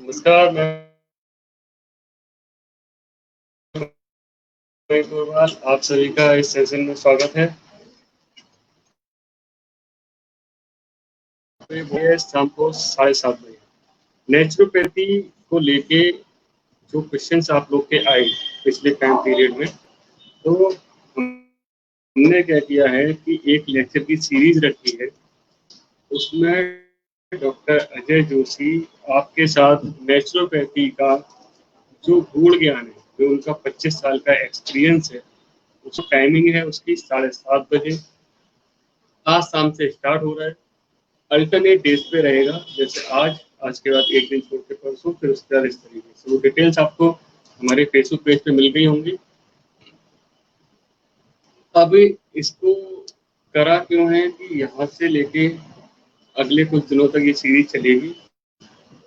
नमस्कार, मैं मयंक अग्रवाल, आप सभी का इस सेशन में स्वागत है। ये शाम को 7:30 बजे नेचुरोपैथी को लेके जो क्वेश्चंस आप लोग के आए पिछले टाइम पीरियड में, तो हमने क्या किया है कि एक लेक्चर की सीरीज रखी है। उसमें डॉक्टर अजय जोशी आपके साथ नेचुरोपैथी का जो गूढ़ ज्ञान है, जो उनका 25 साल का एक्सपीरियंस है, उसकी टाइमिंग है उसकी 7:30 बजे। आज शाम से स्टार्ट हो रहा है। अल्टरनेट डेज पे रहेगा, जैसे आज के बाद एक दिन छोड़ के परसों, फिर उसके बाद इस तरीके से। वो डिटेल्स आपको हमारे फेसबुक पेज पे मिल गई होंगी। अब इसको करा क्यों है कि यहाँ से लेके अगले कुछ दिनों तक ये सीरीज चलेगी।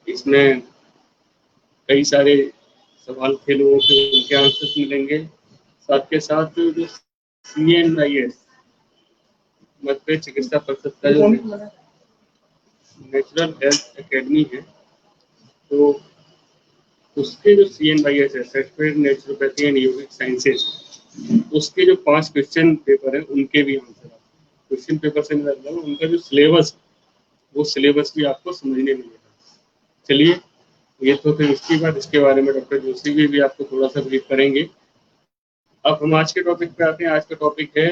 इसमें कई सारे सवाल थे लोगों के, उनके आंसर्स मिलेंगे। साथ के साथ जो CNIS मध्य चिकित्सा परिषद का जो नेचुरल हेल्थ एकेडमी है, तो उसके जो CNIS है, certified naturopathy and yogic sciences, उसके जो 5 क्वेश्चन पेपर है उनके भी आंसर क्वेश्चन पेपर से मतलब उनका जो सिलेबस, वो सिलेबस भी आपको समझने मिलेगा। चलिए, ये तो फिर इसके बारे में डॉक्टर जोशी भी आपको थोड़ा सा ब्रीफ करेंगे। अब हम आज के टॉपिक पे आते हैं। आज का टॉपिक है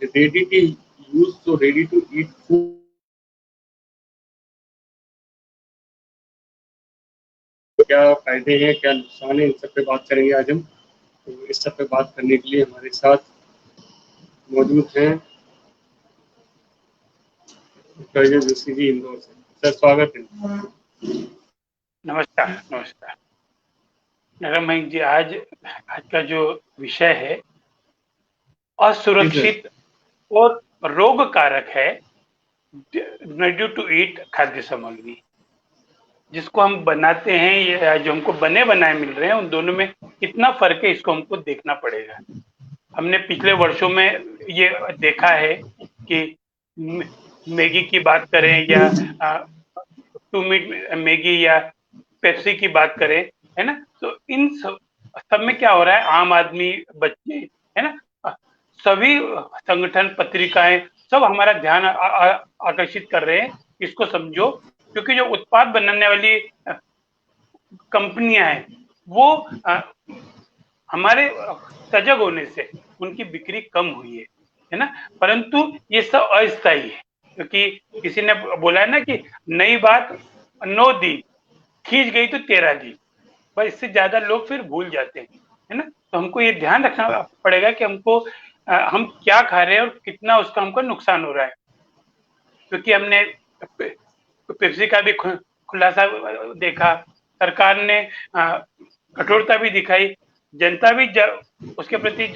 रेडी टू यूज, तो रेडी टू ईट फूड क्या फायदे हैं, क्या नुकसान है, इन सब पे बात करेंगे आज हम। तो इस सब पे बात करने के लिए हमारे साथ मौजूद हैं डॉक्टर जोशी जी इंदौर से। सर, स्वागत है। नमस्कार। नमस्कार नगर मयंक जी, आज का जो विषय है असुरक्षित और रोग कारक है रेडी टू ईट खाद्य सामग्री, जिसको हम बनाते हैं या जो हमको बने बनाए मिल रहे हैं, उन दोनों में कितना फर्क है, इसको हमको देखना पड़ेगा। हमने पिछले वर्षों में ये देखा है कि मैगी की बात करें या 2 मिनट मैगी या पेप्सी की बात करें, है ना, तो इन सब में क्या हो रहा है, आम आदमी, बच्चे, है ना, सभी संगठन, पत्रिकाएं, सब हमारा ध्यान आकर्षित कर रहे हैं, इसको समझो। क्योंकि जो उत्पाद बनाने वाली कंपनियां हैं, वो हमारे सजग होने से उनकी बिक्री कम हुई है ना। परंतु ये सब अस्थायी है, क्योंकि किसी ने बोला है ना कि नई बात 9 दिन, खींच गई तो 13 दिन, पर इससे ज्यादा लोग फिर भूल जाते हैं, है ना। तो हमको ये ध्यान रखना पड़ेगा कि हमको हम क्या खा रहे हैं और कितना उसका हमको नुकसान हो रहा है। क्योंकि हमने पेप्सी का भी खुलासा देखा, सरकार ने कठोरता भी दिखाई, जनता भी उसके प्रति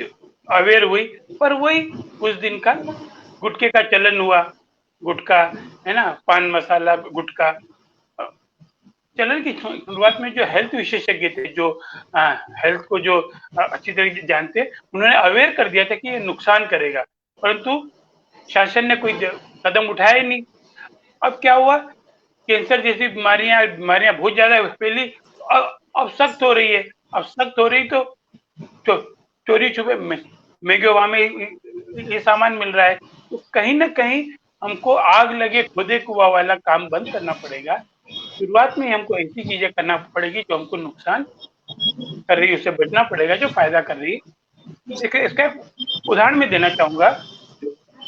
अवेयर हुई, पर वही उस दिन का गुटखे का चलन हुआ, गुटखा, है ना, पान मसाला गुटखा चलन की शुरुआत में जो हेल्थ विशेषज्ञ थे, जो हेल्थ को जो अच्छी तरह से जानते, उन्होंने अवेयर कर दिया था कि ये नुकसान करेगा, परंतु शासन ने कोई कदम उठाया ही नहीं। अब क्या हुआ, कैंसर जैसी बीमारियां बहुत ज्यादा फैली, अब सख्त हो रही है। अब सख्त हो रही तो चोरी छुपे महंगे भाव में ये सामान मिल रहा है। तो कहीं ना कहीं हमको आग लगे खुदे कुआं वाला काम बंद करना पड़ेगा। शुरुआत में हमको ऐसी चीजें करना पड़ेगी जो हमको नुकसान कर रही है, उससे बचना पड़ेगा जो फायदा कर रही है। इसका उदाहरण मैं देना चाहूंगा,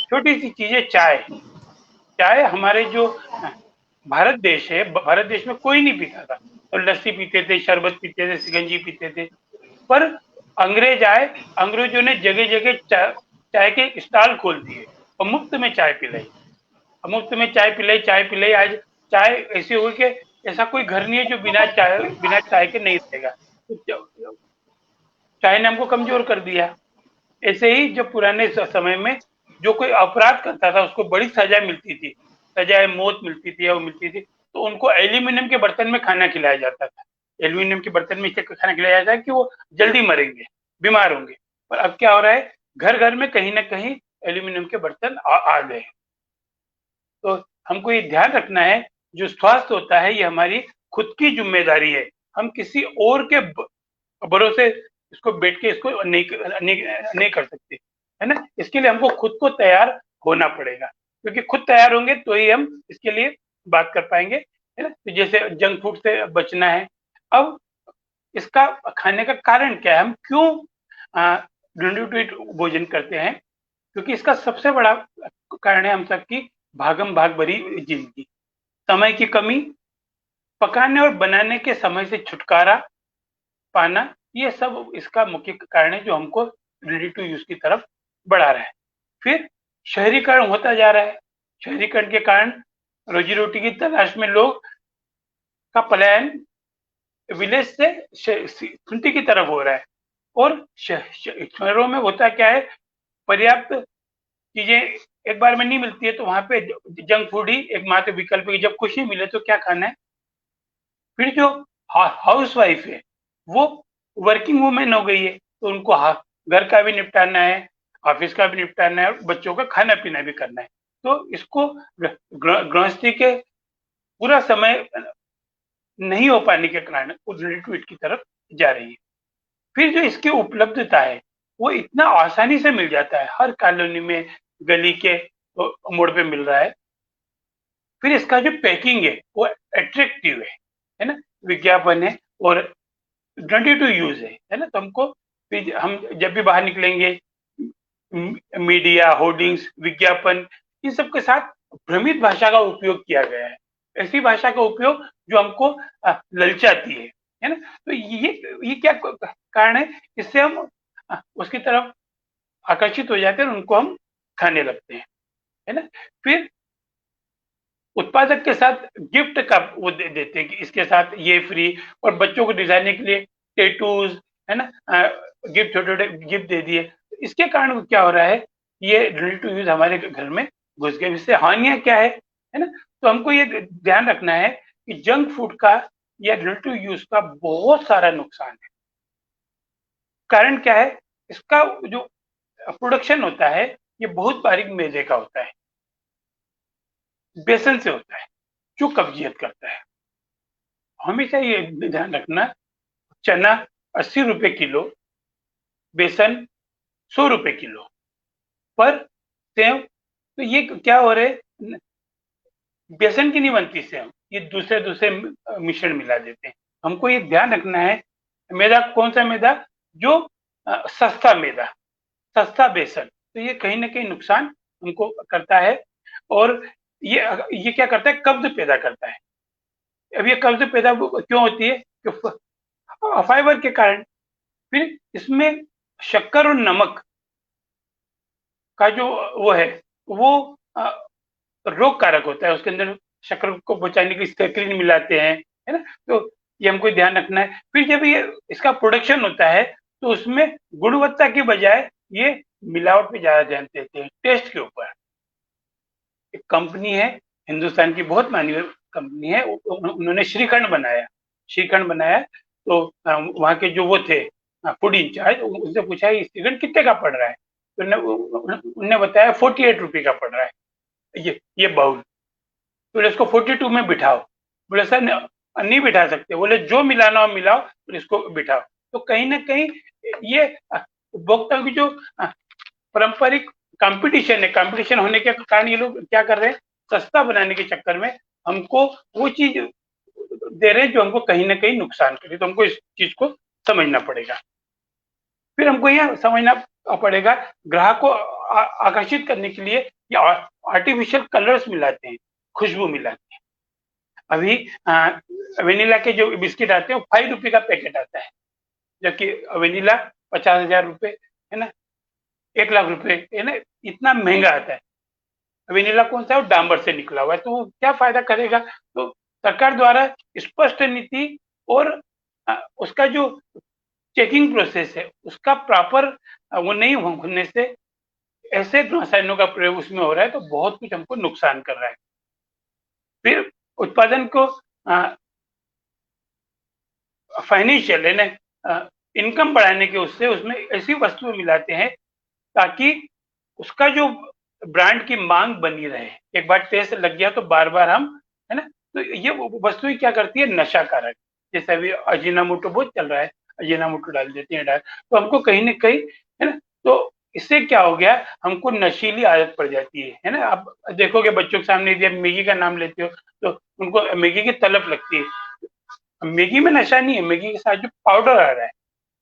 छोटी सी चीजें, चाय हमारे जो भारत देश है, भारत देश में कोई नहीं पीता था, तो लस्सी पीते थे, शरबत पीते थे, सिकंजी पीते थे। पर अंग्रेज आए, अंग्रेजों ने जगह जगह चाय के स्टॉल खोल दिए और मुफ्त में चाय पिलाई, आज चाय ऐसी हो कि ऐसा कोई घर नहीं है जो बिना चाय के नहीं रहेगा। तो चाय ने हमको कमजोर कर दिया। ऐसे ही जब पुराने समय में जो कोई अपराध करता था उसको बड़ी सजा मिलती थी, सजाए मौत मिलती थी या वो मिलती थी, तो उनको एल्यूमिनियम के बर्तन में खाना खिलाया जाता था। एल्यूमिनियम के बर्तन में इसलिए खाना खिलाया जाता है कि वो जल्दी मरेंगे, बीमार होंगे। पर अब क्या हो रहा है, घर घर में कहीं ना कहीं एल्यूमिनियम के बर्तन आ गए। तो हमको ये ध्यान रखना है, जो स्वास्थ्य होता है ये हमारी खुद की जिम्मेदारी है, हम किसी और के भरोसे इसको बैठ के इसको नहीं कर सकते, है ना। इसके लिए हमको खुद को तैयार होना पड़ेगा, क्योंकि खुद तैयार होंगे तो ही हम इसके लिए बात कर पाएंगे, है ना। तो जैसे जंक फूड से बचना है, अब इसका खाने का कारण क्या है, हम क्यों रेडी टू ईट भोजन करते हैं, क्योंकि इसका सबसे बड़ा कारण है हम सबकी भागम भाग भरी जिंदगी, समय की कमी, पकाने और बनाने के समय से छुटकारा पाना, ये सब इसका मुख्य कारण है जो हमको रेडी टू यूज की तरफ बढ़ा रहा है। फिर शहरीकरण होता जा रहा है, शहरीकरण के कारण रोजी रोटी की तलाश में लोग का पलायन विलेज से सिटी की तरफ हो रहा है, और शहरों में होता क्या है, पर्याप्त चीजें एक बार में नहीं मिलती है, तो वहां पे जंक फूड ही एकमात्र विकल्प है। जब कुछ नहीं मिले तो क्या खाना है। फिर जो हाउस वाइफ है वो वर्किंग वुमेन हो गई है, तो उनको घर का भी निपटाना है, ऑफिस का भी निपटाना है, और बच्चों का खाना पीना भी करना है, तो इसको गृहस्थी के पूरा समय नहीं हो पाने के कारण रेडी टू ईट की तरफ जा रही है। फिर जो इसकी उपलब्धता है वो इतना आसानी से मिल जाता है, हर कॉलोनी में, गली के मोड़ पे मिल रहा है। फिर इसका जो पैकिंग है वो अट्रैक्टिव है ना, विज्ञापन है और रेडी टू यूज है ना। तो हमको फिर हम जब भी बाहर निकलेंगे, मीडिया, होर्डिंग्स, विज्ञापन, इन सब के साथ भ्रमित भाषा का उपयोग किया गया है, ऐसी भाषा का उपयोग जो हमको ललचाती है ना। तो ये क्या कारण है, इससे हम उसकी तरफ आकर्षित हो जाते हैं और उनको हम खाने लगते हैं, है ना। फिर उत्पादक के साथ गिफ्ट का वो देते हैं कि इसके साथ ये फ्री, और बच्चों को डिजाइनिंग के लिए टेटूज, है ना, गिफ्ट, छोटे छोटे गिफ्ट दे दिए। इसके कारण क्या हो रहा है, ये रेडी टू यूज हमारे घर में घुस गए। इससे हानियां क्या है ना। तो हमको ये ध्यान रखना है कि जंक फूड का या रेडी टू यूज का बहुत सारा नुकसान है। कारण क्या है, इसका जो प्रोडक्शन होता है ये बहुत बारीक मैदे का होता है, बेसन से होता है, जो कब्जियत करता है। हमेशा ये ध्यान रखना, चना 80 रुपए किलो, बेसन 100 रुपए किलो पर सेव, तो ये क्या हो रहे, बेसन की नहीं बनती सेव, ये दूसरे मिश्रण मिला देते हैं। हमको ये ध्यान रखना है, मैदा कौन सा मैदा, जो सस्ता मैदा, सस्ता बेसन, तो ये कहीं ना कहीं नुकसान हमको करता है, और ये क्या करता है, कब्ज पैदा करता है। अब ये कब्ज पैदा क्यों होती है, फाइबर के कारण। फिर इसमें शक्कर और नमक का जो वो है वो रोग कारक होता है, उसके अंदर शक्कर को बचाने की स्टेक्रिन मिलाते हैं, है ना। तो ये हमको ध्यान रखना है। फिर जब ये इसका प्रोडक्शन होता है तो उसमें गुणवत्ता की बजाय ये मिलावट पे ज्यादा ध्यान देते हैं, टेस्ट के ऊपर। एक कंपनी है, हिंदुस्तान की बहुत मानी हुई कंपनी है, उन्होंने श्रीखंड बनाया, तो वहाँ के जो वो थे फूड इंचार्ज, उनसे पूछा ये श्रीखंड कितने का पड़ रहा है, तो उन्होंने बताया 48 रुपये का पड़ रहा है ये बाउल। बोले इसको 42 में बिठाओ, बोले सर नहीं बिठा सकते, बोले जो मिलाना हो मिलाओ और इसको बिठाओ। तो कहीं ना कहीं ये उपभोक्ताओं की जो पारंपरिक कंपटीशन होने के कारण ये लोग क्या कर रहे हैं, सस्ता बनाने के चक्कर में हमको वो चीज दे रहे हैं जो हमको कहीं ना कहीं नुकसान करे। तो हमको इस चीज को समझना पड़ेगा। फिर हमको यह समझना पड़ेगा, ग्राहक को आकर्षित करने के लिए ये आर्टिफिशियल कलर्स मिलाते हैं, खुशबू मिलाते हैं। अभी वेनिला के जो बिस्किट आते हैं वो 5 रुपए का पैकेट आता है, जबकि वेनिला 50,000 रुपए, है ना, 1 लाख रुपए, है ना, इतना महंगा आता है। वेनिला कौन सा है, वो डांबर से निकला हुआ है, तो वो क्या फायदा करेगा। तो सरकार द्वारा स्पष्ट नीति और उसका जो चेकिंग प्रोसेस है उसका प्रॉपर वो नहीं होने से ऐसे रसायनों का प्रयोग उसमें हो रहा है, तो बहुत कुछ हमको नुकसान कर रहा है। फिर उत्पादन को फाइनेंशियल, है ना, इनकम बढ़ाने के उससे उसमें ऐसी वस्तुएं मिलाते हैं ताकि उसका जो ब्रांड की मांग बनी रहे। एक बार टेस्ट लग गया तो बार बार हम, है ना, तो ये वस्तुएं क्या करती है, नशाकारक। जैसे अभी अजीनामोटो बहुत चल रहा है, अजीनामोटो डाल देते हैं तो हमको कहीं ना कहीं, है ना, तो इससे क्या हो गया, हमको नशीली आदत पड़ जाती है ना। आप देखोगे बच्चों के सामने जब मैगी का नाम लेते हो तो उनको मैगी की तलब लगती है। मैगी में नशा नहीं है, मैगी के साथ जो पाउडर आ रहा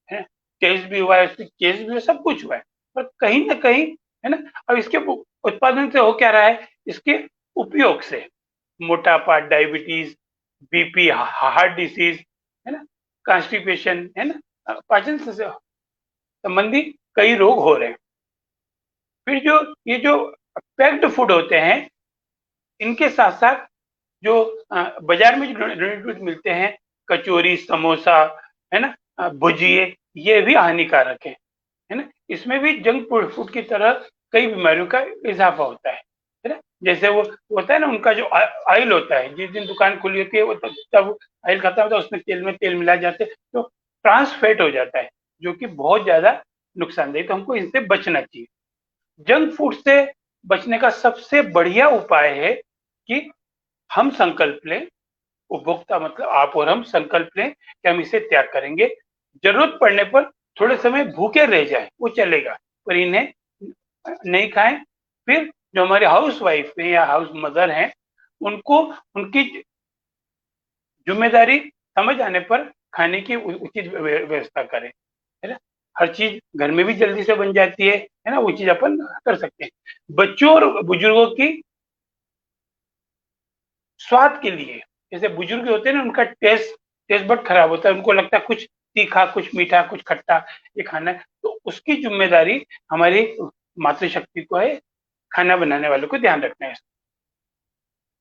है, केस भी हुआ है, केस भी हुआ, सब कुछ हुआ है, पर कहीं ना कहीं, है ना। अब इसके उत्पादन से हो क्या रहा है, इसके उपयोग से मोटापा, डायबिटीज, बीपी, हार्ट डिसीज, है ना, कॉन्स्टिपेशन, है ना, पाचन से संबंधी कई रोग हो रहे हैं। फिर जो ये जो पैक्ड फूड होते हैं, इनके साथ साथ जो बाजार में जो रेडी टू ईट मिलते हैं, कचौरी, समोसा, है ना, भुजिए, ये भी हानिकारक है ना। इसमें भी जंक फूड की तरह कई बीमारियों का इजाफा होता है ना। जैसे वो होता है ना, उनका जो ऑयल होता है, जिस दिन दुकान खुली होती है वो तब ऑयल खत्म होता है, उसमें तेल में तेल मिला जाते हैं, तो ट्रांस फैट हो जाता है, जो कि बहुत ज्यादा नुकसानदेह। तो हमको इनसे बचना चाहिए। जंक फूड से बचने का सबसे बढ़िया उपाय है कि हम संकल्प लें, उपभोक्ता मतलब आप और हम संकल्प लें कि हम इसे त्याग करेंगे। जरूरत पड़ने पर थोड़े समय भूखे रह जाएं, वो चलेगा, पर इन्हें नहीं खाएं। फिर जो हमारे हाउस वाइफ है या हाउस मदर हैं, उनको उनकी जिम्मेदारी समझ आने पर खाने की उचित व्यवस्था करें, है ना। हर चीज घर में भी जल्दी से बन जाती है ना, वो चीज अपन कर सकते हैं। बच्चों और बुजुर्गों की स्वाद के लिए, जैसे बुजुर्ग होते हैं ना, उनका टेस्ट बड खराब होता है, उनको लगता है कुछ तीखा, कुछ मीठा, कुछ खट्टा ये खाना है, तो उसकी जिम्मेदारी हमारी मातृशक्ति को है, खाना बनाने वालों को ध्यान रखना है।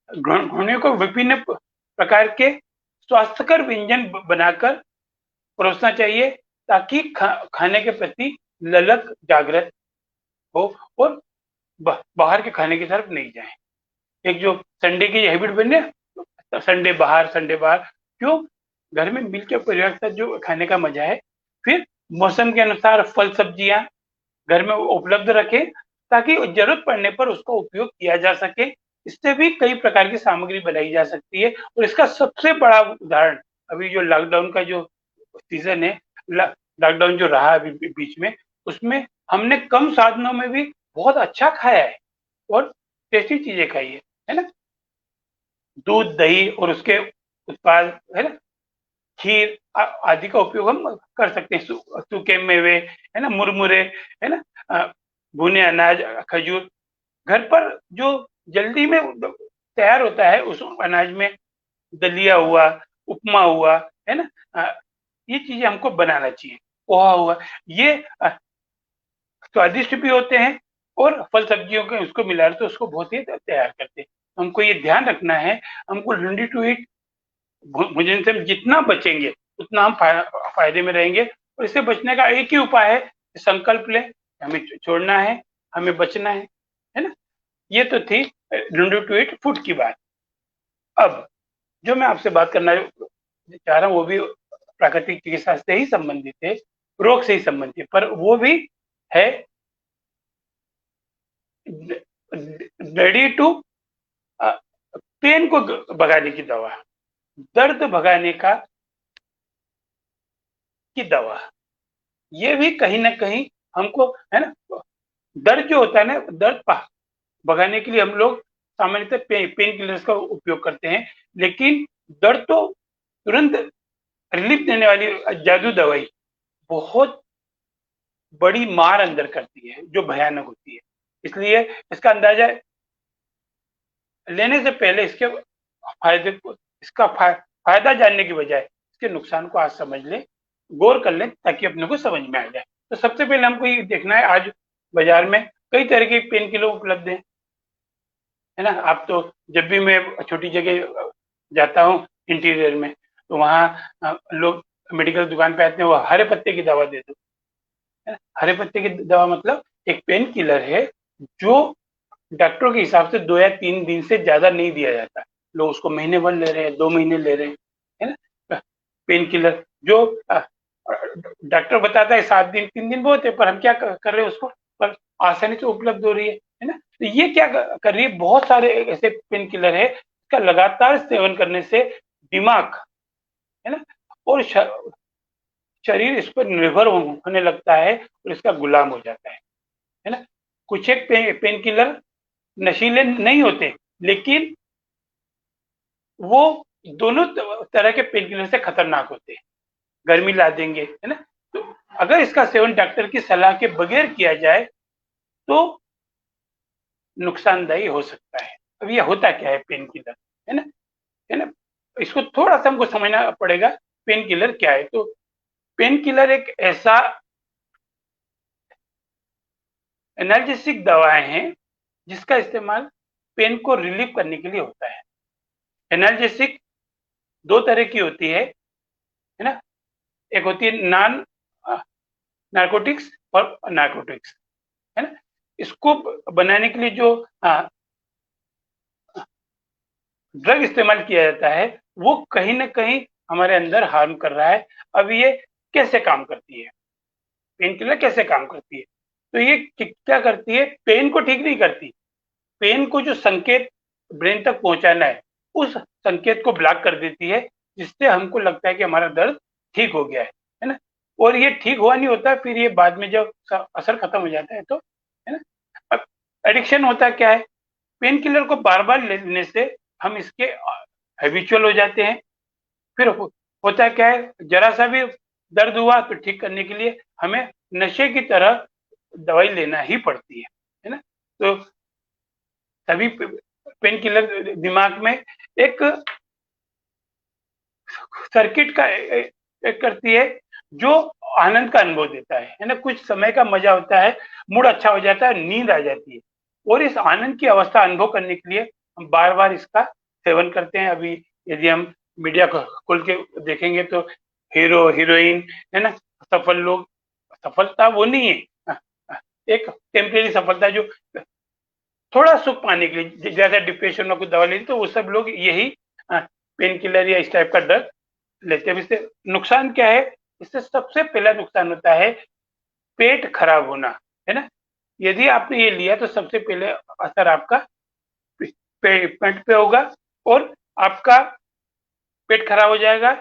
गृहिणियों को विभिन्न प्रकार के स्वास्थ्यकर व्यंजन बनाकर परोसना चाहिए, ताकि खाने के प्रति ललक जागृत हो और बाहर के खाने की तरफ नहीं जाए। एक जो संडे की हैबिट बने, संडे बाहर, संडे बाहर, क्यों, घर में मिलकर परिवार के साथ जो खाने का मजा है। फिर मौसम के अनुसार फल सब्जियां घर में उपलब्ध रखें, ताकि जरूरत पड़ने पर उसका उपयोग किया जा सके। इससे भी कई प्रकार की सामग्री बनाई जा सकती है। और इसका सबसे बड़ा उदाहरण अभी जो लॉकडाउन का जो सीजन है, लॉकडाउन जो रहा अभी बीच में, उसमें हमने कम साधनों में भी बहुत अच्छा खाया है और टेस्टी चीजें खाई है ना। दूध, दही और उसके उत्पाद, है ना, खीर आदि का उपयोग हम कर सकते हैं। सूखे मेवे, है ना, मुरमुरे, है ना, भुने अनाज, खजूर, घर पर जो जल्दी में तैयार होता है, उस अनाज में दलिया हुआ, उपमा हुआ, है ना, ये चीजें हमको बनाना चाहिए। पोहा हुआ, ये स्वादिष्ट भी होते हैं और फल सब्जियों के उसको मिला तो उसको बहुत ही तैयार करते हैं। हमको ये ध्यान रखना है, हमको रेडी टू ईट भोजन से जितना बचेंगे उतना हम फायदे में रहेंगे। और इससे बचने का एक ही उपाय है, संकल्प ले, हमें छोड़ना है, हमें बचना है ना। ये तो थी रेडी टू ईट फूड की बात। अब जो मैं आपसे बात करना चाह रहा हूँ वो भी प्राकृतिक चिकित्सा से ही संबंधित है, रोग से ही संबंधित है, पर वो भी है रेडी टू पेन को भगाने की दवा, दर्द भगाने का की दवा। ये भी कहीं ना कहीं हमको, है ना, दर्द जो होता है ना, दर्द भगाने के लिए हम लोग सामान्यतः पेन किलर्स का उपयोग करते हैं, लेकिन दर्द तो तुरंत रिलीफ देने वाली जादू दवाई बहुत बड़ी मार अंदर करती है, जो भयानक होती है। इसलिए इसका अंदाजा लेने से पहले इसके फायदे को, इसका फायदा जानने की बजाय इसके नुकसान को आज समझ लें, गौर कर लें, ताकि अपने को समझ में आ जाए। तो सबसे पहले हमको ये देखना है, आज बाजार में कई तरह के पेन किलर उपलब्ध है ना। आप तो जब भी मैं छोटी जगह जाता हूँ इंटीरियर में, तो वहाँ लोग मेडिकल दुकान पे आते हैं, वो हरे पत्ते की दवा दे दो, है ना। हरे पत्ते की दवा मतलब एक पेन किलर है जो डॉक्टरों के हिसाब से 2 या 3 दिन से ज्यादा नहीं दिया जाता। लोग उसको महीने भर ले रहे हैं, 2 महीने ले रहे हैं, है ना। पेन किलर जो डॉक्टर बताता है 7 दिन, 3 दिन बहुत है, पर हम क्या कर रहे हैं उसको, पर आसानी से उपलब्ध हो रही है ना। तो ये क्या कर रही है, बहुत सारे ऐसे पेन किलर है इसका लगातार सेवन करने से दिमाग, है ना, और शरीर इस पर निर्भर होने लगता है और इसका गुलाम हो जाता है ना। कुछ एक पेन किलर नशीले नहीं होते, लेकिन वो दोनों तरह के पेन किलर से खतरनाक होते हैं, गर्मी ला देंगे, है ना। तो अगर इसका सेवन डॉक्टर की सलाह के बगैर किया जाए तो नुकसानदायी हो सकता है। अब ये होता क्या है पेन किलर, है ना, इसको थोड़ा सा हमको समझना पड़ेगा पेन किलर क्या है। तो पेन किलर एक ऐसा एनाल्जेसिक दवाएं हैं जिसका इस्तेमाल पेन को रिलीव करने के लिए होता है। एनाल्जेसिक दो तरह की होती है ना, एक होती है नॉन नार्कोटिक्स और नार्कोटिक्स, है ना। इसको बनाने के लिए जो ड्रग इस्तेमाल किया जाता है वो कहीं ना कहीं हमारे अंदर हार्म कर रहा है। अब ये कैसे काम करती है, पेन किलर कैसे काम करती है? तो ये क्या करती है, पेन को ठीक नहीं करती, पेन को जो संकेत ब्रेन तक पहुंचाना है उस संकेत को ब्लॉक कर देती है, जिससे हमको लगता है कि हमारा दर्द ठीक हो गया है ना। और ये ठीक हुआ नहीं होता, फिर ये बाद में जब असर खत्म हो जाता है तो, है ना। अब एडिक्शन होता क्या है, पेन किलर को बार बार लेने से हम इसके हैबिचुअल हो जाते हैं। फिर होता क्या है, जरा सा भी दर्द हुआ तो ठीक करने के लिए हमें नशे की तरह दवाई लेना ही पड़ती है ना। तो तभी पेन किलर दिमाग में एक सर्किट का एक करती है जो आनंद का अनुभव देता है ना। कुछ समय का मजा होता है, मूड अच्छा हो जाता है, नींद आ जाती है, और इस आनंद की अवस्था अनुभव करने के लिए हम बार बार इसका सेवन करते हैं। अभी यदि हम मीडिया को खोल के देखेंगे तो हीरो हीरोइन, है ना, सफल लोग, सफलता वो नहीं है, एक टेम्परेरी सफलता जो थोड़ा सुख पाने के लिए, जैसा डिप्रेशन में कुछ दवा लेती तो वो सब लोग यही पेन किलर या इस टाइप का ड्रग लेते हैं। इससे नुकसान क्या है, इससे सबसे पहला नुकसान होता है पेट खराब होना, है ना। यदि आपने ये लिया तो सबसे पहले असर आपका पेट पे होगा और आपका पेट खराब हो जाएगा,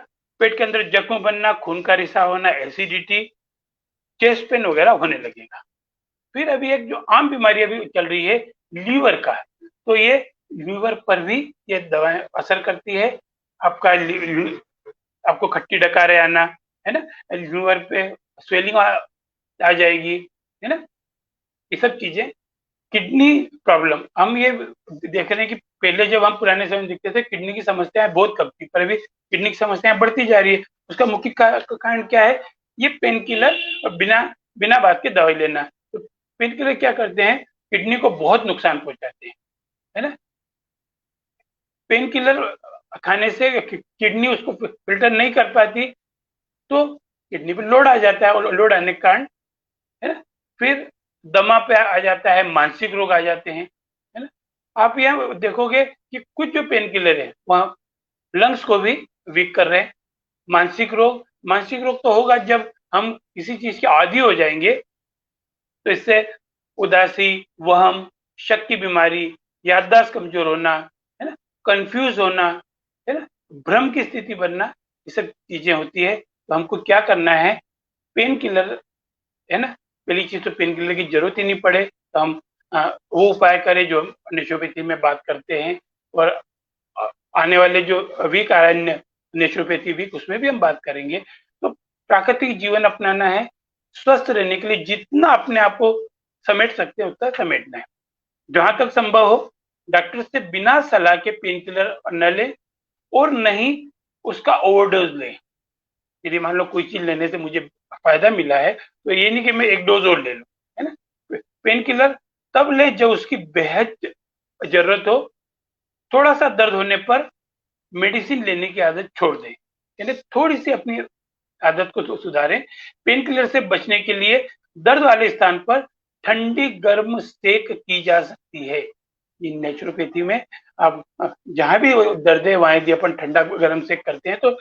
पेट के अंदर जख्म बनना, खून का रिसाव होना, एसिडिटी, चेस्ट पेन वगैरह होने लगेगा। फिर अभी एक जो आम बीमारी अभी चल रही है लीवर का, तो ये लीवर पर भी ये दवाएं असर करती है। आपका आपको खट्टी डकारे आना, है ना, लीवर पे स्वेलिंग आ जाएगी, है ना, ये सब चीजें। किडनी प्रॉब्लम, हम ये देख रहे हैं कि पहले जब हम पुराने समय देखते थे किडनी की समस्याएं बहुत कम थी, पर अभी किडनी की समस्याएं बढ़ती जा रही है। उसका मुख्य कारण क्या है, ये पेन किलर और बिना बिना बात के दवाई लेना। तो पेन किलर क्या करते हैं, किडनी को बहुत नुकसान पहुंचाते हैं, है ना। पेन किलर खाने से किडनी उसको फिल्टर नहीं कर पाती, तो किडनी पे लोड आ जाता है, और लोड आने के कारण, है ना, फिर दमा पे आ जाता है, मानसिक रोग आ जाते हैं, है ना। आप यहाँ देखोगे कि कुछ जो पेन किलर है वहाँ लंग्स को भी वीक कर रहे हैं। मानसिक रोग तो होगा जब हम किसी चीज के आदी हो जाएंगे, तो इससे उदासी, वहम, शक की बीमारी, याददाश्त कमजोर होना, है ना, कंफ्यूज होना, है ना, भ्रम की स्थिति बनना, ये सब चीजें होती है। तो हमको क्या करना है, पेन किलर, है ना, पहली चीज तो पेन किलर की जरूरत ही नहीं पड़े तो हम वो उपाय करें जो नेचुरोपैथी में बात करते हैं, और आने वाले जो वीक आ रहा है नेचुरोपैथी वीक, उसमें भी हम बात करेंगे। तो प्राकृतिक जीवन अपनाना है, स्वस्थ रहने के लिए जितना अपने आप को समेट सकते हैं उतना समेटना है। जहां तक संभव हो डॉक्टर से बिना सलाह के पेन किलर न लें, और नहीं उसका ओवरडोज लें। यदि मान लो कोई चीज लेने से मुझे फायदा मिला है तो ये नहीं कि मैं एक डोज और ले लूं, है ना। पेन किलर तब ले जब उसकी बेहद जरूरत हो। थोड़ा सा दर्द होने पर मेडिसिन लेने की आदत छोड़ दें, यानी थोड़ी सी अपनी आदत को तो सुधारें। पेन किलर से बचने के लिए दर्द वाले स्थान पर ठंडी गर्म सेक की जा सकती है। ये नेचुरोपैथी में आप जहां भी दर्द है वहां यदि अपन ठंडा गर्म सेक करते हैं तो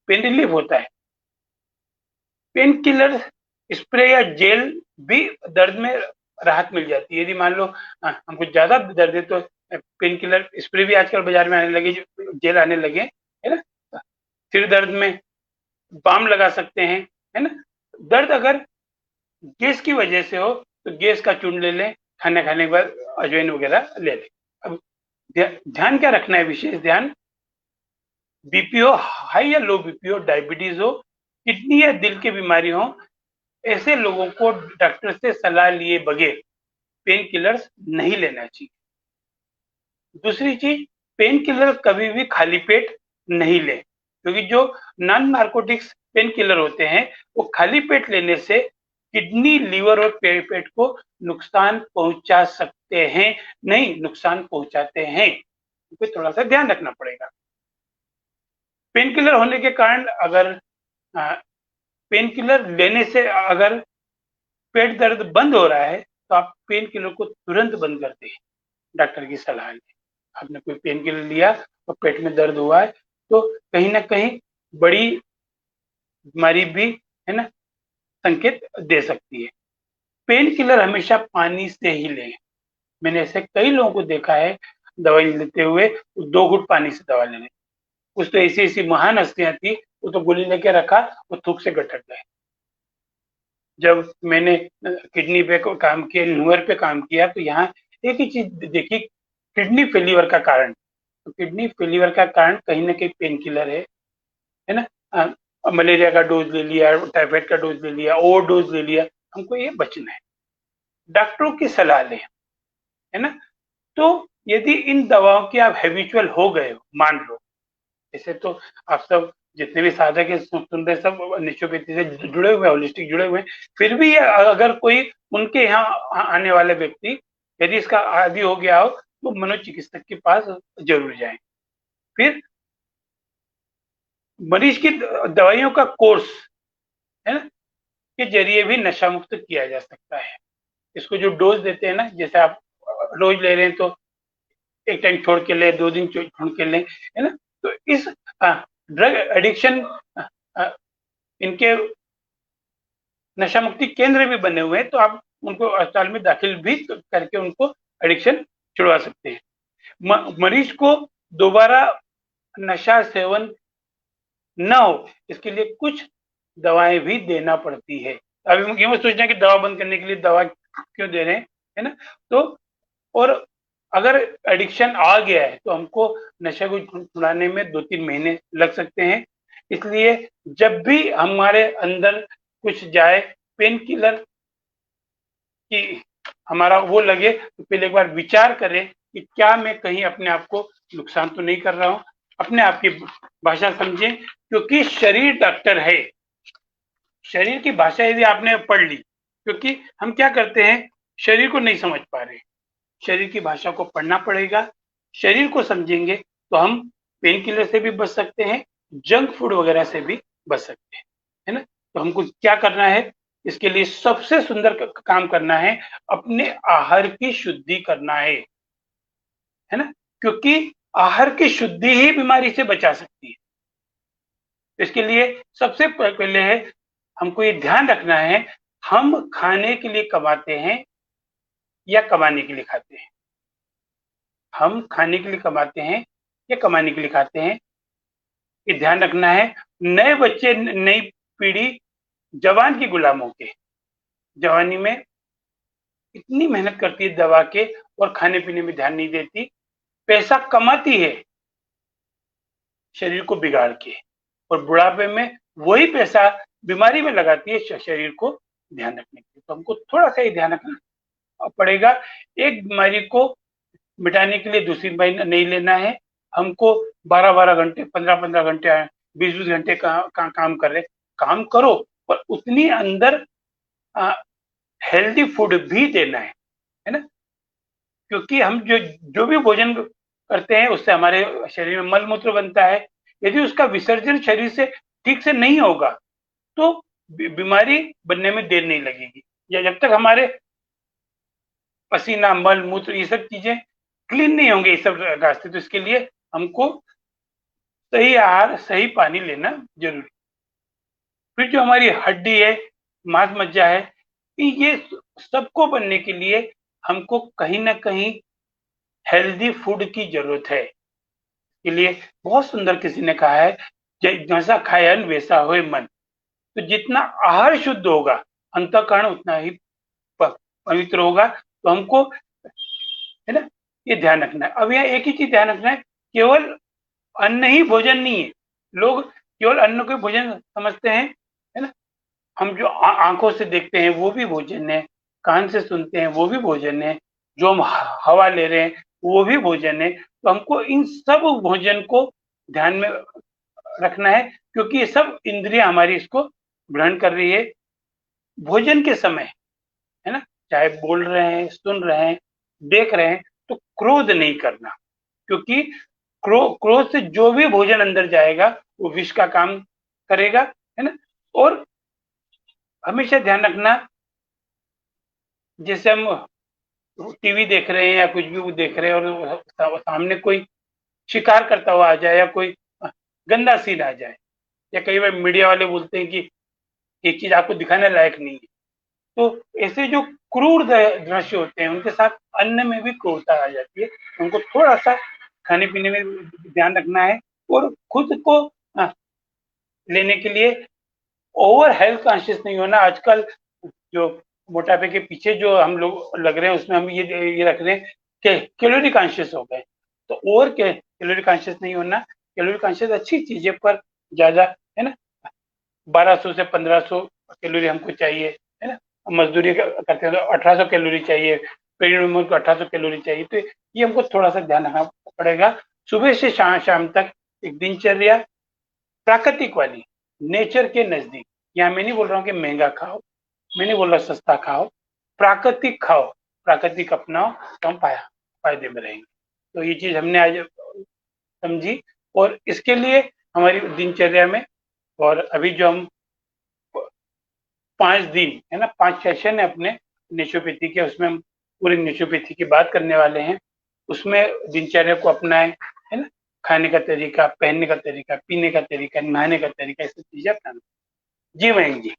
पेन रिलीफ होता है। पेन किलर स्प्रे या जेल भी दर्द में राहत मिल जाती है। यदि मान लो हमको ज्यादा दर्द है तो पेन किलर स्प्रे भी आजकल बाजार में आने लगे, जो जेल आने लगे, है ना। सिर दर्द में बाम लगा सकते हैं, है ना। दर्द अगर गैस की वजह से हो तो गैस का चूर्ण ले लें, खाना खाने के बाद अजवाइन वगैरह ले लें। अब ध्यान क्या रखना है, विशेष ध्यान, बीपी हो हाई या लो बीपी हो, डायबिटीज हो, किडनी या दिल की बीमारी हो, ऐसे लोगों को डॉक्टर से सलाह लिए बगैर पेन किलर्स नहीं लेना चाहिए। दूसरी चीज, पेन किलर कभी भी खाली पेट नहीं लें, क्योंकि जो नॉन नार्कोटिक्स पेन किलर होते हैं वो खाली पेट लेने से किडनी, लीवर और पेट को नुकसान पहुंचा सकते हैं, नहीं नुकसान पहुंचाते हैं। तो थोड़ा सा ध्यान रखना पड़ेगा। पेन किलर होने के कारण अगर पेन किलर लेने से अगर पेट दर्द बंद हो रहा है तो आप पेन किलर को तुरंत बंद कर दें, डॉक्टर की सलाह लें। आपने कोई पेन किलर लिया और पेट में दर्द हुआ है तो कहीं ना कहीं बड़ी बीमारी भी, है ना, संकेत दे सकती है। पेन किलर हमेशा पानी से ही लें। मैंने ऐसे कई लोगों को देखा है दवाई लेते हुए 2 घूंट पानी से दवा ले लें। कुछ तो ऐसी ऐसी महान हस्तियां थी, वो तो गोली लेके रखा, वो थूक से गटक गए। जब मैंने किडनी पे काम किया, लिवर पे काम किया, तो यहाँ एक ही चीज देखी, किडनी फेल्यूर का कारण। तो किडनी फेल्यूर का कारण कहीं ना कहीं पेन किलर है ना। मलेरिया का डोज ले लिया, टाइफाइड का डोज ले लिया, ओवर डोज ले लिया, हमको ये बचना है। डॉक्टरों की सलाह लें, है ना। तो यदि इन दवाओं के आप हैबिचुअल हो गए हो, मान लो, ऐसे तो आप सब जितने भी साधक है सुन रहे, सब नेचुरोपैथी से जुड़े हुए, होलिस्टिक जुड़े हुए, फिर भी अगर कोई उनके यहाँ आने वाले व्यक्ति यदि इसका आदि हो गया हो तो मनोचिकित्सक के पास जरूर जाएं। फिर मरीज की दवाइयों का कोर्स, है ना, के जरिए भी नशा मुक्त किया जा सकता है। इसको जो डोज देते हैं ना, जैसे आप रोज ले रहे हैं तो एक टाइम छोड़ के ले, 2 दिन छोड़ के ले, है ना। तो इस ड्रग एडिक्शन, इनके नशा मुक्ति केंद्र भी बने हुए हैं, तो आप उनको अस्पताल में दाखिल भी करके उनको एडिक्शन छुड़वा सकते हैं। मरीज को दोबारा नशा सेवन न हो इसके लिए कुछ दवाएं भी देना पड़ती है। अभी ये मत सोचना कि दवा बंद करने के लिए दवा क्यों दे रहे हैं, है ना। तो और अगर एडिक्शन आ गया है तो हमको नशे को छुड़ाने में 2-3 महीने लग सकते हैं। इसलिए जब भी हमारे अंदर कुछ जाए, पेन किलर की हमारा वो लगे, तो पहले एक बार विचार करें कि क्या मैं कहीं अपने आप को नुकसान तो नहीं कर रहा हूँ। अपने आप की भाषा समझें, क्योंकि शरीर डॉक्टर है। शरीर की भाषा यदि आपने पढ़ ली, क्योंकि हम क्या करते हैं, शरीर को नहीं समझ पा रहे, शरीर की भाषा को पढ़ना पड़ेगा। शरीर को समझेंगे तो हम पेन किलर से भी बच सकते हैं, जंक फूड वगैरह से भी बच सकते हैं, है ना। तो हमको क्या करना है, इसके लिए सबसे सुंदर काम करना है, अपने आहार की शुद्धि करना है ना, क्योंकि आहार की शुद्धि ही बीमारी से बचा सकती है। इसके लिए सबसे पहले है हमको ये ध्यान रखना है, हम खाने के लिए कमाते हैं या कमाने के लिए खाते हैं। हम खाने के लिए कमाते हैं या कमाने के लिए खाते हैं, ये ध्यान रखना है। नए बच्चे, नई पीढ़ी जवान की गुलामों के, जवानी में इतनी मेहनत करती है दवा के और खाने पीने में ध्यान नहीं देती, पैसा कमाती है शरीर को बिगाड़ के, और बुढ़ापे में वही पैसा बीमारी में लगाती है शरीर को ध्यान रखने के लिए। तो हमको थोड़ा सा ही ध्यान रखना पड़ेगा। एक बीमारी को मिटाने के लिए दूसरी बीमारी नहीं लेना है। हमको 12-12 घंटे, 15-15 घंटे, 20-20 घंटे काम कर रहे, काम करो, पर उतनी अंदर हेल्दी फूड भी देना है ना। क्योंकि हम जो भी भोजन करते हैं उससे हमारे शरीर में मल मूत्र बनता है। यदि उसका विसर्जन शरीर से ठीक से नहीं होगा तो बीमारी बनने में देर नहीं लगेगी, या जब तक हमारे पसीना, मल मूत्र, ये सब चीजें क्लीन नहीं होंगे, ये सब रास्ते, तो इसके लिए हमको सही आहार, सही पानी लेना जरूरी। फिर जो हमारी हड्डी है, मांस मज्जा है, ये सबको बनने के लिए हमको कहीं ना कहीं हेल्दी फूड की जरूरत है। के लिए बहुत सुंदर किसी ने कहा है, जैसा खाए अन्न वैसा होए मन। तो जितना आहार शुद्ध होगा, अंतःकरण उतना ही पवित्र होगा। तो हमको, है ना, ये ध्यान रखना है। अब यहाँ एक ही चीज ध्यान रखना है, केवल अन्न ही भोजन नहीं है। लोग केवल अन्न को भोजन समझते हैं, है ना। हम जो आंखों से देखते हैं वो भी भोजन है, कान से सुनते हैं वो भी भोजन है, जो हम हवा ले रहे हैं वो भी भोजन है। तो हमको इन सब भोजन को ध्यान में रखना है, क्योंकि ये सब इंद्रियां हमारी इसको ग्रहण कर रही है। भोजन के समय, है ना, चाहे बोल रहे हैं, सुन रहे हैं, देख रहे हैं, तो क्रोध नहीं करना, क्योंकि क्रोध से जो भी भोजन अंदर जाएगा वो विष का काम करेगा, है ना। और हमेशा ध्यान रखना, जैसे हम टीवी देख रहे हैं या कुछ भी देख रहे हैं और सामने कोई शिकार करता हुआ आ जाए या कोई गंदा सीन आ जाए, या कई बार मीडिया वाले बोलते हैं कि ये चीज आपको दिखाने लायक नहीं है, तो ऐसे जो क्रूर दृश्य होते हैं उनके साथ अन्न में भी क्रूरता आ जाती है। उनको थोड़ा सा खाने पीने में ध्यान रखना है, और खुद को लेने के लिए ओवर हेल्थ कॉन्शियस नहीं होना। आजकल जो मोटापे के पीछे जो हम लोग लग रहे हैं, उसमें हम ये रख रहे हैं कि कैलोरी कॉन्शियस हो गए। तो ओवर कैलोरी कॉन्शियस नहीं होना। कैलोरी कॉन्शियस अच्छी चीज है, पर ज्यादा, है ना, 1200 से 1500 कैलोरी हमको चाहिए, है ना। मजदूरी करते हैं तो 1800 कैलोरी चाहिए, पेरियड वुमन को 1800 कैलोरी चाहिए। तो ये हमको थोड़ा सा ध्यान रखना पड़ेगा। सुबह से शाम तक एक दिनचर्या प्राकृतिक वाली, नेचर के नजदीक। यहाँ मैं नहीं बोल रहा हूँ कि महंगा खाओ, मैं नहीं बोल रहा सस्ता खाओ, प्राकृतिक खाओ, प्राकृतिक अपनाओ, तो हम फायदे में रहेंगे। तो ये चीज हमने आज समझी, और इसके लिए हमारी दिनचर्या में, और अभी जो हम 5 दिन, है ना, 5 सेशन है अपने नेचुरोपैथी के, उसमें हम पूरी नेचुरोपैथी की बात करने वाले हैं। उसमें दिनचर्या को अपनाएं, है ना, खाने का तरीका, पहनने का तरीका, पीने का तरीका, नहाने का तरीका, ये सब चीजें अपनाना। जी मयंक जी।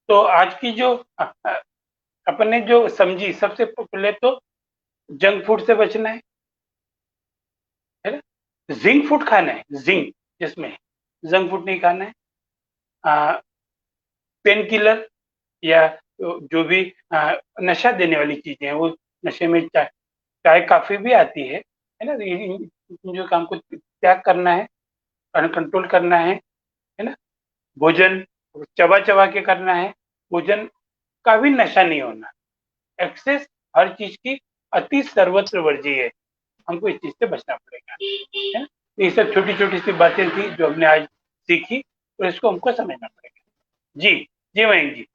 तो आज की जो अपने जो समझी, सबसे पहले तो जंक फूड से बचना है ना। जिंक फूड खाना है, जिंक जिसमें, जंक फूड नहीं खाना है। पेन किलर या जो भी नशा देने वाली चीजें हैं, वो नशे में चाय, चाय काफी भी आती है ना। इन जो काम को त्याग करना है, कंट्रोल करना है ना। भोजन चबा चबा के करना है, भोजन का भी नशा नहीं होना। एक्सेस हर चीज की अति सर्वत्र वर्जीय है, हमको इस चीज से बचना पड़ेगा, है ना। तो ये सब छोटी छोटी सी बातें थी जो हमने आज सीखी, और इसको हमको समझना पड़ेगा। जी, जी मयंक जी।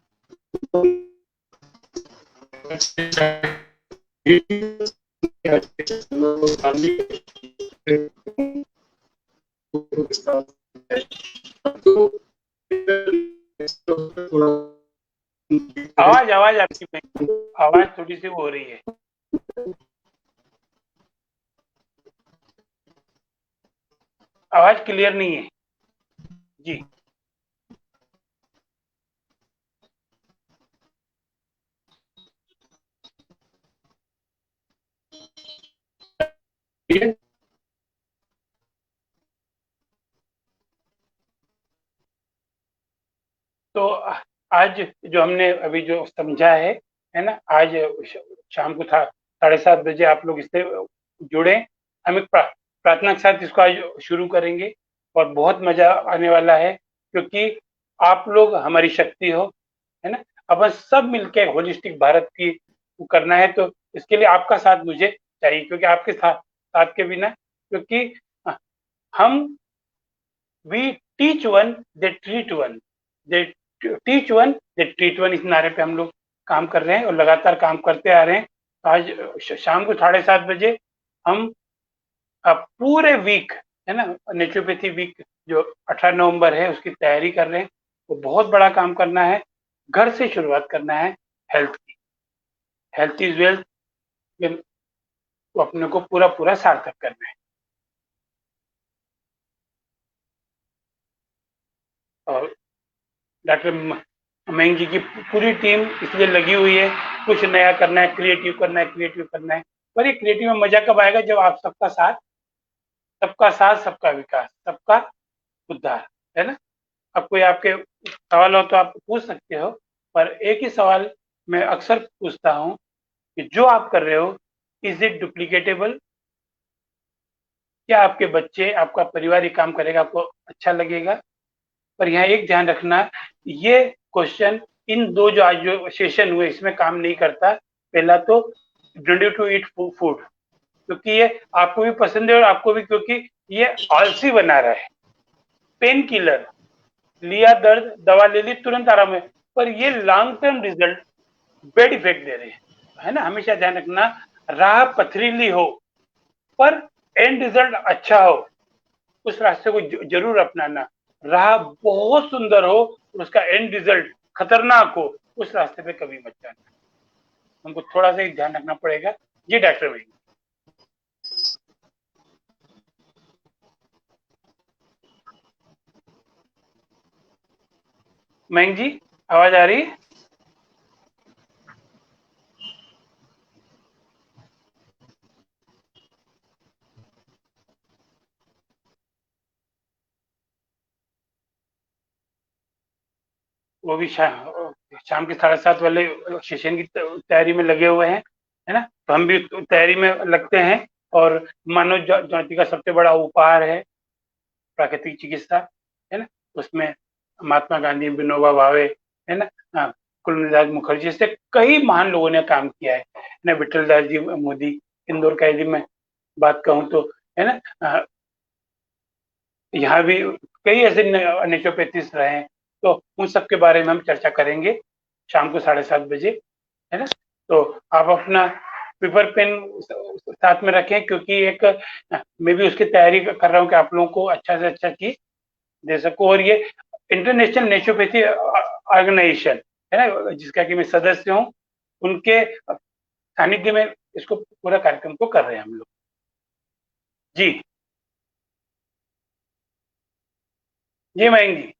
आवाज आवाज आपकी, आवाज थोड़ी सी वो हो रही है। आवाज क्लियर नहीं है जी। तो आज जो हमने अभी जो समझा है ना, आज शाम को था 7:30 बजे आप लोग इससे जुड़े। हम एक प्रार्थना के साथ इसको आज शुरू करेंगे, और बहुत मजा आने वाला है, क्योंकि आप लोग हमारी शक्ति हो, है ना। अपन सब मिलके होलिस्टिक भारत की वो करना है, तो इसके लिए आपका साथ मुझे चाहिए, क्योंकि आपके साथ साथ के बिना, क्योंकि हम we teach one they treat one, they teach one they treat one, इस नारे पे हम लोग काम कर रहे हैं और लगातार काम करते आ रहे हैं। तो आज शाम को 7:30 बजे हम पूरे वीक, है ना, नेचुरोपैथी वीक जो 18 नवंबर है उसकी तैयारी कर रहे हैं। वो बहुत बड़ा काम करना है, घर से शुरुआत करना है। हेल्थ की, हेल्थ इज वेल्थ, तो अपने को पूरा पूरा सार्थक करना है। और डॉक्टर मयंक जी की पूरी टीम इसलिए लगी हुई है, कुछ नया करना है, क्रिएटिव करना है, क्रिएटिव करना है। पर ये क्रिएटिव में मजा कब आएगा, जब आप सबका साथ सबका विकास, सबका उद्धार, है ना। अब कोई आपके सवाल हो तो आप पूछ सकते हो, पर एक ही सवाल मैं अक्सर पूछता हूँ कि जो आप कर रहे हो, इज इट डुप्लीकेटेबल? क्या आपके बच्चे, आपका परिवार ये काम करेगा, आपको अच्छा लगेगा? पर यहाँ एक ध्यान रखना, ये क्वेश्चन इन दो जो आज जो सेशन हुए इसमें काम नहीं करता। पहला तो don't you to eat food, क्योंकि ये आपको भी पसंद है और आपको भी, क्योंकि ये आलसी बना रहा है। पेन किलर लिया, दर्द, दवा ले ली, तुरंत आराम है, पर ये long term result bad effect दे रहे हैं, है ना। हमेशा ध्यान रखना, राह पथरीली हो पर एंड रिजल्ट अच्छा हो, उस रास्ते को जरूर अपनाना। राह बहुत सुंदर हो और उसका एंड रिजल्ट खतरनाक हो, उस रास्ते पे कभी मत जाना। हमको थोड़ा सा ध्यान रखना पड़ेगा। जी डॉक्टर भाई। मयंक जी, आवाज आ रही है? वो भी शाम के 7:30 वाले सेशन की तैयारी में लगे हुए हैं, है ना। तो हम भी तैयारी में लगते हैं। और मानव जाति का सबसे बड़ा उपहार है प्राकृतिक चिकित्सा, है ना। उसमें महात्मा गांधी, विनोबा भावे, है ना, कुलदास मुखर्जी से कई महान लोगों ने काम किया है ना। विठल दास जी मोदी, इंदौर का यदि मैं बात कहूँ तो, है ना, यहाँ भी कई ऐसे नेचुरोपैथिस्ट रहे हैं। तो उन सब के बारे में हम चर्चा करेंगे शाम को 7:30 बजे, है ना। तो आप अपना पेपर पेन साथ में रखें, क्योंकि एक मैं भी उसकी तैयारी कर रहा हूँ कि आप लोगों को अच्छा से अच्छा चीज दे सको। और ये इंटरनेशनल नेचुरोपैथी ऑर्गेनाइजेशन, है ना, जिसका कि मैं सदस्य हूँ, उनके सानिध्य में इसको पूरा कार्यक्रम को कर रहे हैं हम लोग। जी जी मयंक जी।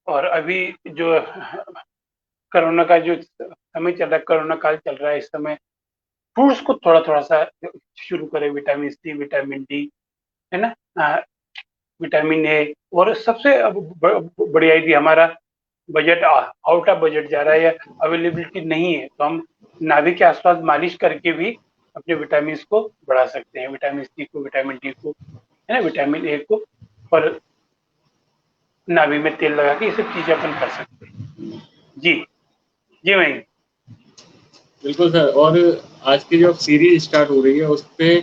और अभी जो कोरोना का जो समय चल रहा है, कोरोना काल चल रहा है, इस समय फ्रूट्स को थोड़ा थोड़ा सा शुरू करें। विटामिन सी, विटामिन डी, है ना, विटामिन ए। और सबसे बढ़िया यदि हमारा बजट आउट ऑफ बजट जा रहा है या अवेलेबिलिटी नहीं है, तो हम नाभि के आसपास मालिश करके भी अपने विटामिन को बढ़ा सकते हैं। विटामिन सी को, विटामिन डी को, है ना, विटामिन ए को। और नाभि में तेल लगा के ये सब चीजें अपन कर सकते हैं। जी जी मैं। बिल्कुल सर। और आज की जो सीरीज स्टार्ट हो रही है उस पे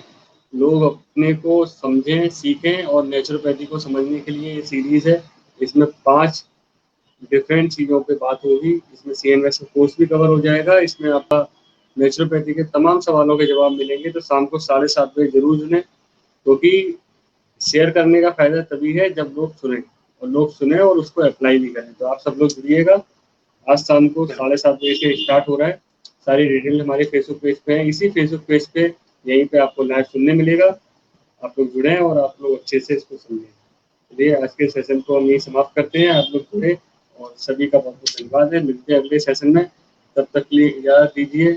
लोग अपने को समझें, सीखें, और नेचुरोपैथी को समझने के लिए ये सीरीज है। इसमें 5 डिफरेंट चीज़ों पे बात होगी। इसमें CNVS का कोर्स भी कवर हो जाएगा। इसमें आपका नेचुरोपैथी के तमाम सवालों के जवाब मिलेंगे। तो शाम को 7:30 बजे जरूर सुने, क्योंकि शेयर करने का फायदा तभी है जब लोग सुने, और लोग सुने और उसको अप्लाई भी करें। तो आप सब लोग जुड़िएगा। आज शाम को 7:30 बजे से स्टार्ट हो रहा है। सारी डिटेल हमारे फेसबुक पेज पे है। इसी फेसबुक पेज पे यहीं पे आपको लाइव सुनने मिलेगा। आप लोग जुड़े और आप लोग अच्छे से इसको समझें। चलिए, आज के सेशन को हम यही समाप्त करते हैं। आप लोग जुड़े और सभी का बहुत बहुत धन्यवाद है। मिलते हैं अगले सेशन में। तब तक के लिए इजाज़त दीजिए।